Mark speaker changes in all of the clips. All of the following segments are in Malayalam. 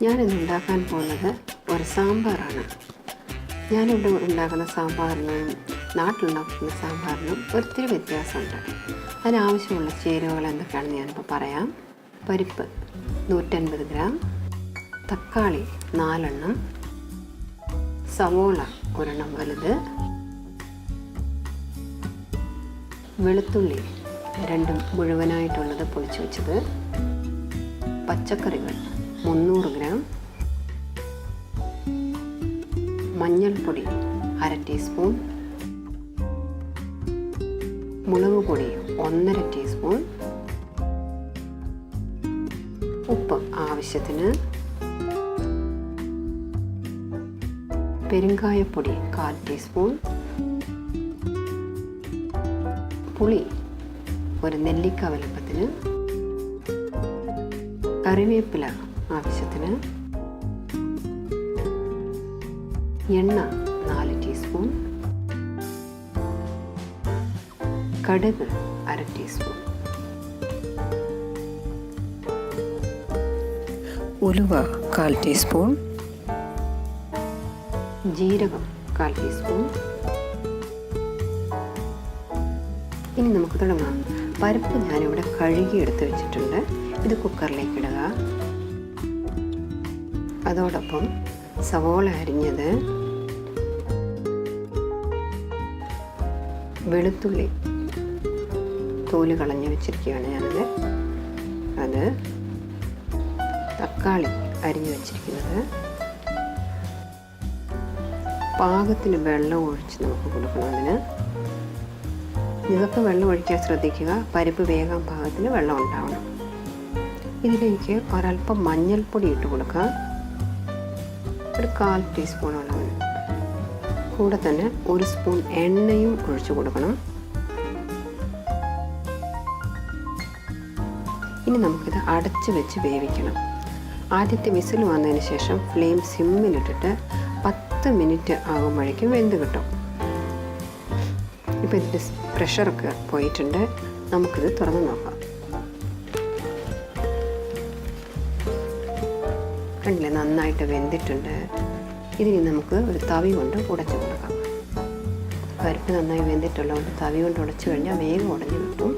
Speaker 1: ഞാനിന്ന് ഉണ്ടാക്കാൻ പോകുന്നത് ഒരു സാമ്പാറാണ്. ഞാനിവിടെ ഉണ്ടാക്കുന്ന സാമ്പാറിനും നാട്ടിലുണ്ടാക്കുന്ന സാമ്പാറിനും ഒത്തിരി വ്യത്യാസമുണ്ട്. അതിനാവശ്യമുള്ള ചേരുവകൾ എന്തൊക്കെയാണെന്ന് ഞാനിപ്പോൾ പറയാം. പരിപ്പ് 150 ഗ്രാം, തക്കാളി 4 എണ്ണം, സവോള 1 എണ്ണം വലുത്, വെളുത്തുള്ളി 2 മുഴുവനായിട്ടുള്ളത് പൊടിച്ചു വെച്ചത്, പച്ചക്കറികൾ 300 ഗ്രാം, മഞ്ഞൾപ്പൊടി 1/2 ടീസ്പൂൺ, മുളക് പൊടി 1/2 ടീസ്പൂൺ, ഉപ്പ് ആവശ്യത്തിന്, പെരുങ്കായപ്പൊടി 1/4 ടീസ്പൂൺ, പുളി ഒരു നെല്ലിക്ക വലുപ്പത്തിന്, കറിവേപ്പില ആവശ്യത്തിന്, എണ്ണ 4 ടീസ്പൂൺ, കടുക് 1/2 ടീസ്പൂൺ, ഉലുവ 1/4 ടീസ്പൂൺ, ജീരകം 1/4 ടീസ്പൂൺ. ഇനി നമുക്ക് തുടങ്ങാം. പരിപ്പ് ഞാനിവിടെ കഴുകി എടുത്ത് വെച്ചിട്ടുണ്ട്. ഇത് കുക്കറിലേക്ക് ഇടുക. അതോടൊപ്പം സവോള അരിഞ്ഞത്, വെളുത്തുള്ളി തോല് കളഞ്ഞ് വെച്ചിരിക്കുകയാണ് ഞാനത്, അത് തക്കാളി അരിഞ്ഞ് വെച്ചിരിക്കുന്നത്, പാകത്തിന് വെള്ളം ഒഴിച്ച് നമുക്ക് കൊടുക്കണം. അതിന് ഇതൊക്കെ വെള്ളം ഒഴിക്കാൻ ശ്രദ്ധിക്കുക. പരിപ്പ് വേഗം പാകത്തിന് വെള്ളം ഉണ്ടാവണം. ഇതിലേക്ക് ഒരല്പം മഞ്ഞൾപ്പൊടി ഇട്ട് കൊടുക്കാം, ഒരു 1/4 ടീസ്പൂണോളം. കൂടെ തന്നെ 1 സ്പൂൺ എണ്ണയും ഒഴിച്ചു കൊടുക്കണം. ഇനി നമുക്കിത് അടച്ച് വെച്ച് വേവിക്കണം. ആദ്യത്തെ വിസിൽ വന്നതിന് ശേഷം ഫ്ലെയിം സിമ്മിലിട്ടിട്ട് 10 മിനിറ്റ് ആകുമ്പോഴേക്കും വെന്ത് കിട്ടും. ഇപ്പോൾ ഇതിൻ്റെ പ്രഷറൊക്കെ പോയിട്ടുണ്ട്. നമുക്കിത് തുറന്ന് നോക്കാം. കണ്ടില്ലേ, നന്നായിട്ട് വെന്തിട്ടുണ്ട്. ഇതിന് നമുക്ക് ഒരു തവി കൊണ്ട് ഉടച്ചു കൊടുക്കാം. പരിപ്പ് നന്നായി വെന്തിട്ടുള്ളതുകൊണ്ട് തവി കൊണ്ട് ഉടച്ചു കഴിഞ്ഞാൽ വേഗം ഉടഞ്ഞു കിട്ടും.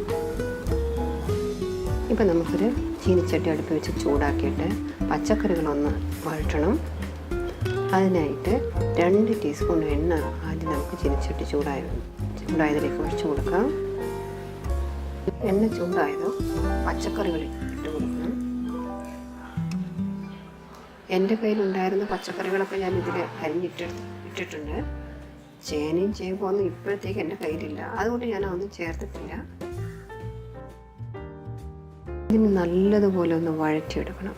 Speaker 1: ഇപ്പം നമുക്കൊരു ചീനിച്ചട്ടി അടുപ്പ് വെച്ച് ചൂടാക്കിയിട്ട് പച്ചക്കറികളൊന്ന് വഴറ്റണം. അതിനായിട്ട് 2 ടീസ്പൂൺ എണ്ണ ആദ്യം നമുക്ക് ചീനിച്ചട്ടി ചൂടായതിലേക്ക് ഒഴിച്ചു കൊടുക്കാം. എണ്ണ ചൂടായതോ പച്ചക്കറികൾ ഇട്ട് കൊടുക്കണം. എൻ്റെ കയ്യിലുണ്ടായിരുന്ന പച്ചക്കറികളൊക്കെ ഞാൻ ഇതിൽ ഇട്ടിട്ടുണ്ട്. ചേനയും ചേമ്പൊന്നും ഇപ്പോഴത്തേക്ക് എൻ്റെ കയ്യിലില്ല, അതുകൊണ്ട് ഞാൻ അതൊന്നും ചേർത്തിട്ടില്ല. ഇതിന് നല്ലതുപോലെ ഒന്ന് വഴറ്റിയെടുക്കണം.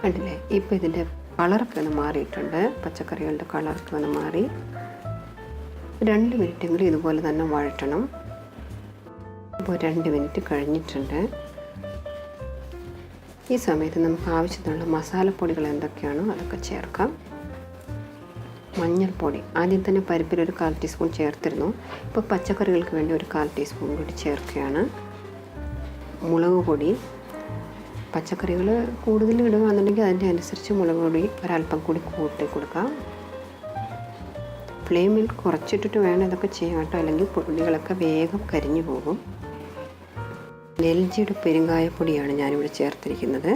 Speaker 1: കണ്ടില്ലേ, ഇപ്പോൾ ഇതിൻ്റെ കളറൊക്കെ ഒന്ന് മാറിയിട്ടുണ്ട്. പച്ചക്കറികളുടെ കളറൊക്കെ ഒന്ന് മാറി. 2 മിനിറ്റെങ്കിലും ഇതുപോലെ തന്നെ വഴറ്റണം. ഇപ്പോൾ 2 മിനിറ്റ് കഴിഞ്ഞിട്ടുണ്ട്. ഈ സമയത്ത് നമുക്ക് ആവശ്യത്തിനുള്ള മസാലപ്പൊടികൾ എന്തൊക്കെയാണോ അതൊക്കെ ചേർക്കാം. മഞ്ഞൾപ്പൊടി ആദ്യം തന്നെ പരിപ്പിൽ ഒരു 1/4 ടീസ്പൂൺ ചേർത്തിരുന്നു. ഇപ്പോൾ പച്ചക്കറികൾക്ക് വേണ്ടി ഒരു 1/4 ടീസ്പൂൺ കൂടി ചേർക്കുകയാണ്. മുളക് പൊടി, പച്ചക്കറികൾ കൂടുതൽ ഇടുകയാണെന്നുണ്ടെങ്കിൽ അതിൻ്റെ അനുസരിച്ച് മുളക് പൊടി ഒരല്പം കൂടി കൂട്ടി കൊടുക്കാം. ഫ്ലെയിമിൽ കുറച്ചിട്ടിട്ട് വേണം ഇതൊക്കെ ചെയ്യാൻ കേട്ടോ, അല്ലെങ്കിൽ പൊടികളൊക്കെ വേഗം കരിഞ്ഞു പോകും. നെൽജിയുടെ പെരുങ്കായപ്പൊടിയാണ് ഞാനിവിടെ ചേർത്തിരിക്കുന്നത്,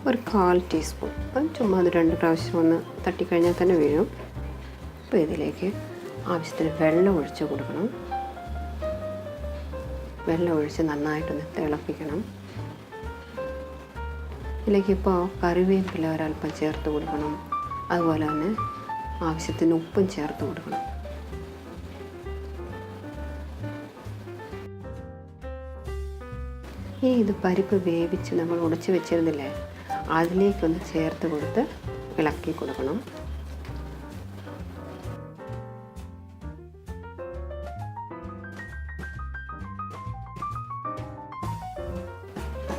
Speaker 1: ഒരു 1/4 ടീസ്പൂൺ. അപ്പം ചുമ്മാ അത് 2 പ്രാവശ്യം ഒന്ന് തട്ടിക്കഴിഞ്ഞാൽ തന്നെ വീഴും. അപ്പോൾ ഇതിലേക്ക് ആവശ്യത്തിന് വെള്ളം ഒഴിച്ച് കൊടുക്കണം. വെള്ളം ഒഴിച്ച് നന്നായിട്ടൊന്ന് തിളപ്പിക്കണം. ഇതിലേക്ക് ഇപ്പോൾ കറിവേപ്പില ഒരല്പം ചേർത്ത് കൊടുക്കണം. അതുപോലെ തന്നെ ആവശ്യത്തിന് ഉപ്പും ചേർത്ത് കൊടുക്കണം. ഇനി ഇത് പരിപ്പ് വേവിച്ച് നമ്മൾ ഉടച്ച് വെച്ചിരുന്നില്ലേ, അതിലേക്കൊന്ന് ചേർത്ത് കൊടുത്ത് ഇളക്കി കൊടുക്കണം.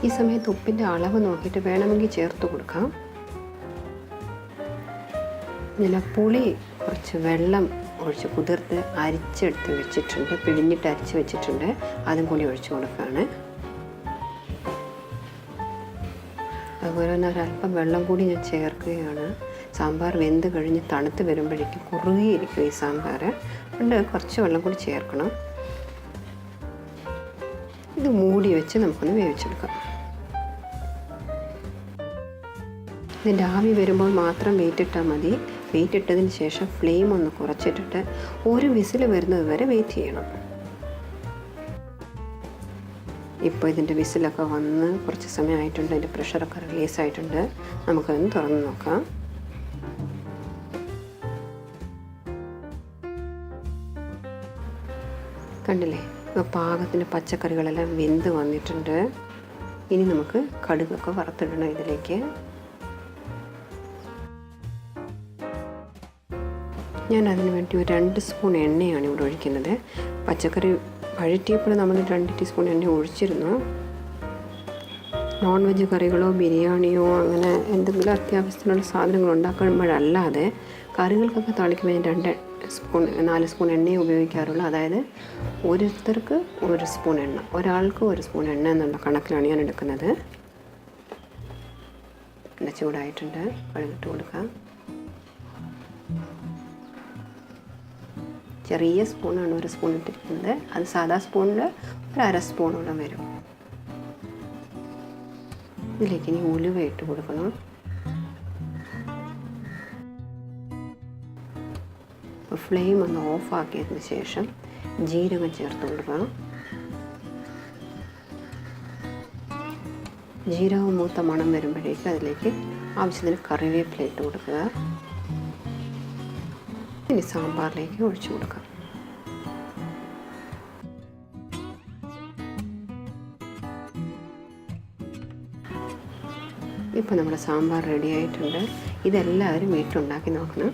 Speaker 1: ഈ സമയത്ത് ഉപ്പിൻ്റെ അളവ് നോക്കിയിട്ട് വേണമെങ്കിൽ ചേർത്ത് കൊടുക്കാം. ഇതിൽ പുളി കുറച്ച് വെള്ളം ഒഴിച്ച് കുതിർത്ത് അരിച്ചെടുത്ത് വെച്ചിട്ടുണ്ട്, പിഴിഞ്ഞിട്ട് അരിച്ച് വെച്ചിട്ടുണ്ട്. അതും കൂടി ഒഴിച്ച് കൊടുക്കുകയാണ്. അതുപോലെ തന്നെ ഒരല്പം വെള്ളം കൂടി ഞാൻ ചേർക്കുകയാണ്. സാമ്പാർ വെന്ത് കഴിഞ്ഞ് തണുത്ത് വരുമ്പോഴേക്കും കുറുകിയിരിക്കും ഈ സാമ്പാർ. അതുകൊണ്ട് കുറച്ച് വെള്ളം കൂടി ചേർക്കണം. ഇത് മൂടി വെച്ച് നമുക്കൊന്ന് വേവിച്ചെടുക്കാം. ഇതിൻ്റെ ആവി വരുമ്പോൾ മാത്രം വെയിറ്റ് ഇട്ടാൽ മതി. വെയിറ്റ് ഇട്ടതിന് ശേഷം ഫ്ലെയിം ഒന്ന് കുറച്ചിട്ടിട്ട് ഒരു വിസിൽ വരുന്നത് വരെ വെയിറ്റ് ചെയ്യണം. ഇപ്പോൾ ഇതിൻ്റെ വിസിലൊക്കെ വന്ന് കുറച്ച് സമയമായിട്ടുണ്ട്. അതിൻ്റെ പ്രഷറൊക്കെ റിലീസായിട്ടുണ്ട്. നമുക്കൊന്ന് തുറന്ന് നോക്കാം. കണ്ടില്ലേ, ഇപ്പോൾ പാകത്തിന് പച്ചക്കറികളെല്ലാം വെന്ത് വന്നിട്ടുണ്ട്. ഇനി നമുക്ക് കടുകൊക്കെ വറുത്തിടണം ഇതിലേക്ക്. ഞാൻ അതിന് വേണ്ടി ഒരു 2 സ്പൂൺ എണ്ണയാണ് ഇവിടെ ഒഴിക്കുന്നത്. പച്ചക്കറി വഴറ്റിയപ്പോൾ നമ്മൾ 2 ടീസ്പൂൺ എണ്ണ ഒഴിച്ചിരുന്നു. നോൺ വെജ് കറികളോ ബിരിയാണിയോ അങ്ങനെ എന്തെങ്കിലും അത്യാവശ്യത്തിനുള്ള സാധനങ്ങൾ ഉണ്ടാക്കുമ്പോഴല്ലാതെ കറികൾക്കൊക്കെ താളിക്കുമ്പോൾ 4 സ്പൂൺ എണ്ണയെ ഉപയോഗിക്കാറുള്ളൂ. അതായത് ഓരോരുത്തർക്ക് 1 സ്പൂൺ എണ്ണ, ഒരാൾക്ക് 1 സ്പൂൺ എണ്ണ എന്നുള്ള കണക്കിലാണ് ഞാൻ എടുക്കുന്നത്. എണ്ണ ചൂടായിട്ടുണ്ട്. കടുകിട്ട് കൊടുക്കാം. ചെറിയ സ്പൂണാണ് 1 സ്പൂൺ ഇട്ടിരിക്കുന്നത്. അത് സാധാ സ്പൂണിൽ ഒരു 1/2 സ്പൂണോളം വരും. ഇതിലേക്ക് ഇനി ഉലുവ ഇട്ട് കൊടുക്കണം. അപ്പോൾ ഫ്ലെയിം ഒന്ന് ഓഫാക്കിയതിന് ശേഷം ജീരകം ചേർത്ത് കൊടുക്കണം. ജീരകം മൂത്ത മണം വരുമ്പോഴേക്കും അതിലേക്ക് ആവശ്യത്തിന് കറിവേപ്പില ഇട്ട് കൊടുക്കുക. ഇനി സാമ്പാറിലേക്ക് ഒഴിച്ചു കൊടുക്കാം. ഇപ്പോൾ നമ്മുടെ സാമ്പാർ റെഡി ആയിട്ടുണ്ട്. ഇതെല്ലാവരും വീട്ടിലുണ്ടാക്കി നോക്കണം.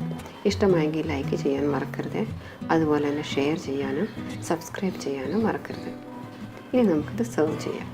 Speaker 1: ഇഷ്ടമായെങ്കിൽ ലൈക്ക് ചെയ്യാൻ മറക്കരുത്. അതുപോലെ തന്നെ ഷെയർ ചെയ്യാനും സബ്സ്ക്രൈബ് ചെയ്യാനും മറക്കരുത്. ഇനി നമുക്കിത് സെർവ് ചെയ്യാം.